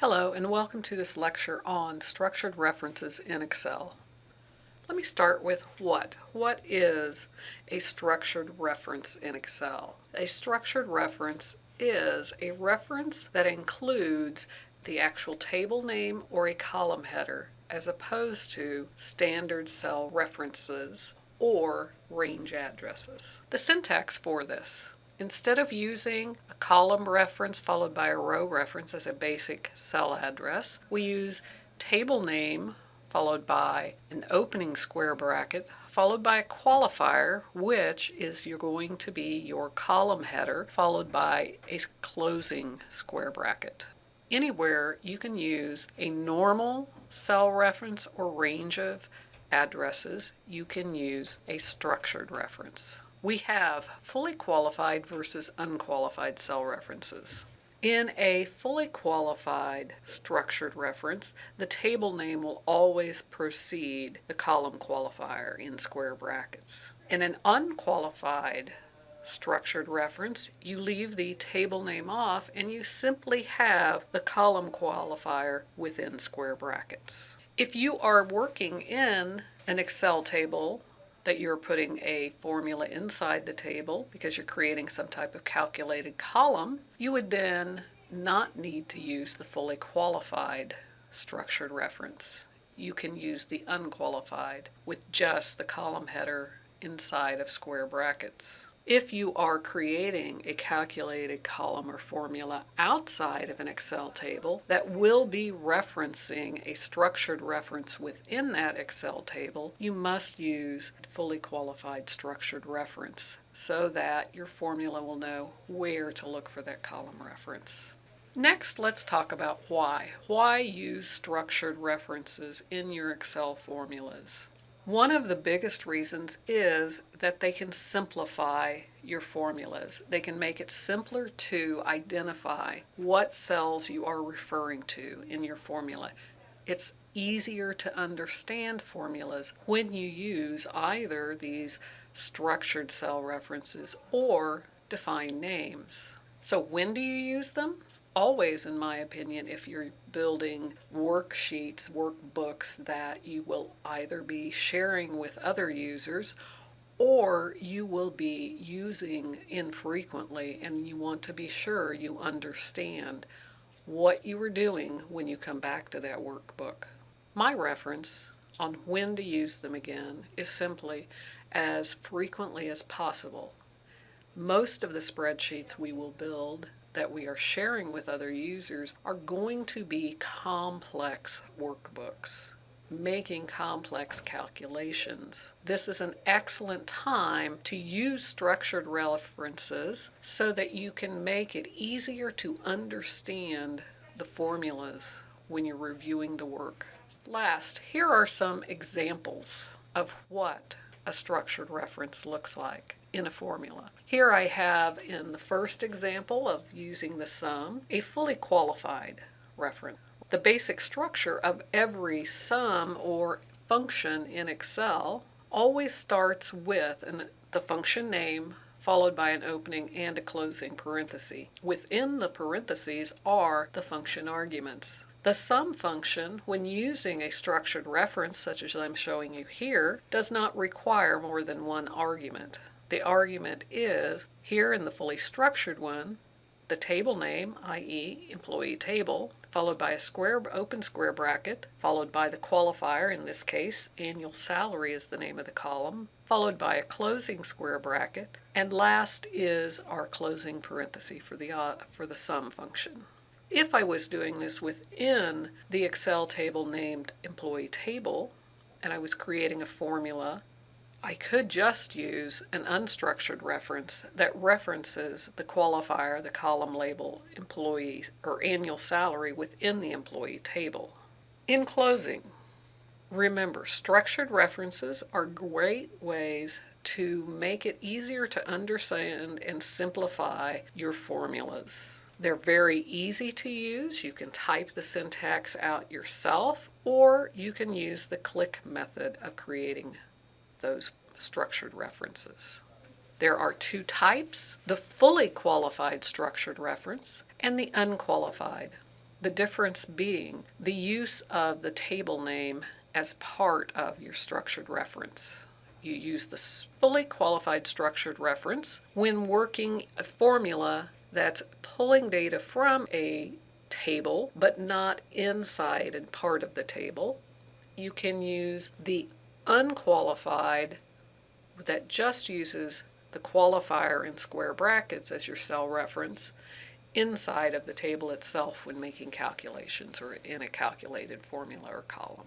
Hello and welcome to this lecture on structured references in Excel. Let me start with what. What is a structured reference in Excel? A structured reference is a reference that includes the actual table name or a column header as opposed to standard cell references or range addresses. The syntax for this: instead of using a column reference followed by a row reference as a basic cell address, we use table name followed by an opening square bracket followed by a qualifier, which is going to be your column header, followed by a closing square bracket. Anywhere you can use a normal cell reference or range of addresses, you can use a structured reference. We have fully qualified versus unqualified cell references. In a fully qualified structured reference, the table name will always precede the column qualifier in square brackets. In an unqualified structured reference, you leave the table name off and you simply have the column qualifier within square brackets. If you are working in an Excel table that you're putting a formula inside the table because you're creating some type of calculated column, you would then not need to use the fully qualified structured reference. You can use the unqualified with just the column header inside of square brackets. If you are creating a calculated column or formula outside of an Excel table that will be referencing a structured reference within that Excel table, you must use fully qualified structured reference so that your formula will know where to look for that column reference. Next, let's talk about why. Why use structured references in your Excel formulas? One of the biggest reasons is that they can simplify your formulas. They can make it simpler to identify what cells you are referring to in your formula. It's easier to understand formulas when you use either these structured cell references or defined names. So when do you use them? Always, in my opinion, if you're building worksheets, workbooks that you will either be sharing with other users or you will be using infrequently and you want to be sure you understand what you were doing when you come back to that workbook. My reference on when to use them again is simply as frequently as possible. Most of the spreadsheets we will build that we are sharing with other users are going to be complex workbooks, making complex calculations. This is an excellent time to use structured references so that you can make it easier to understand the formulas when you're reviewing the work. Last, here are some examples of what a structured reference looks like in a formula. Here I have, in the first example of using the sum, a fully qualified reference. The basic structure of every sum or function in Excel always starts with the function name followed by an opening and a closing parenthesis. Within the parentheses are the function arguments. The sum function, when using a structured reference such as I'm showing you here, does not require more than one argument. The argument is, here in the fully structured one, the table name, i.e. employee table, followed by a open square bracket, followed by the qualifier, in this case annual salary is the name of the column, followed by a closing square bracket, and last is our closing parenthesis for the sum function. If I was doing this within the Excel table named employee table and I was creating a formula, I could just use an unstructured reference that references the qualifier, the column label, employee or annual salary within the employee table. In closing, remember, structured references are great ways to make it easier to understand and simplify your formulas. They're very easy to use. You can type the syntax out yourself, or you can use the click method of creating those structured references. There are two types: the fully qualified structured reference and the unqualified. The difference being the use of the table name as part of your structured reference. You use the fully qualified structured reference when working a formula that's pulling data from a table but not inside and part of the table. You can use the unqualified that just uses the qualifier in square brackets as your cell reference inside of the table itself when making calculations or in a calculated formula or column.